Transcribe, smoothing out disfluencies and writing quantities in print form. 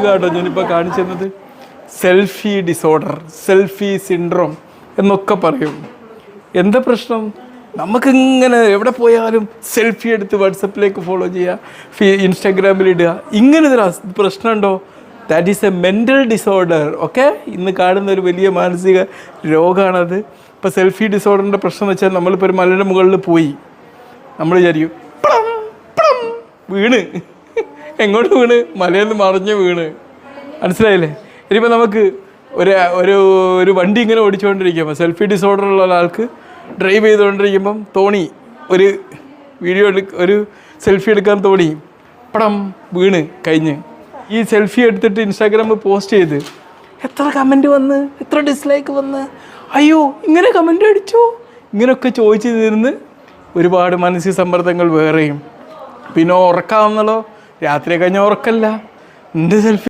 അസുഖമാട്ടോ ഞാനിപ്പോൾ കാണിച്ചു തന്നത്. സെൽഫി ഡിസോർഡർ, സെൽഫി സിൻഡ്രോം എന്നൊക്കെ പറയും. എന്താ പ്രശ്നം? നമുക്കിങ്ങനെ എവിടെ പോയാലും സെൽഫി എടുത്ത് വാട്സപ്പിലേക്ക് ഫോളോ ചെയ്യുക, ഇൻസ്റ്റാഗ്രാമിൽ ഇടുക. ഇങ്ങനെ ഒരു പ്രശ്നമുണ്ടോ? That is A mental disorder. Okay, ഇന്ന് കാണുന്ന ഒരു വലിയ മാനസിക രോഗമാണത്. ഇപ്പോൾ സെൽഫി ഡിസോർഡറിൻ്റെ പ്രശ്നം എന്ന് വെച്ചാൽ നമ്മളിപ്പോൾ ഒരു മലയുടെ മുകളിൽ പോയി, നമ്മൾ വിചാരിക്കും വീണ്, എങ്ങോട്ട് വീണ്? മലയിൽ നിന്ന് മറിഞ്ഞ് വീണ്. മനസ്സിലായില്ലേ? ഇനിയിപ്പോൾ നമുക്ക് ഒരു വണ്ടി ഇങ്ങനെ ഓടിച്ചുകൊണ്ടിരിക്കുമ്പോൾ സെൽഫി ഡിസോർഡർ ഉള്ള ഒരാൾക്ക് ഡ്രൈവ് ചെയ്തുകൊണ്ടിരിക്കുമ്പം തോണി ഒരു ഒരു സെൽഫി എടുക്കാൻ തോണി വീണ് കഴിഞ്ഞ്. ഈ സെൽഫി എടുത്തിട്ട് ഇൻസ്റ്റാഗ്രാമിൽ പോസ്റ്റ് ചെയ്ത് എത്ര കമൻറ്റ് വന്ന്, എത്ര ഡിസ്ലൈക്ക് വന്ന്, അയ്യോ ഇങ്ങനെ കമൻറ്റ് അടിച്ചോ, ഇങ്ങനെയൊക്കെ ചോദിച്ചു തീർന്ന് ഒരുപാട് മാനസിക സമ്മർദ്ദങ്ങൾ വേറെയും. പിന്നെ ഉറക്കാവുന്നല്ലോ, രാത്രി കഴിഞ്ഞാൽ ഉറക്കല്ല. എൻ്റെ സെൽഫി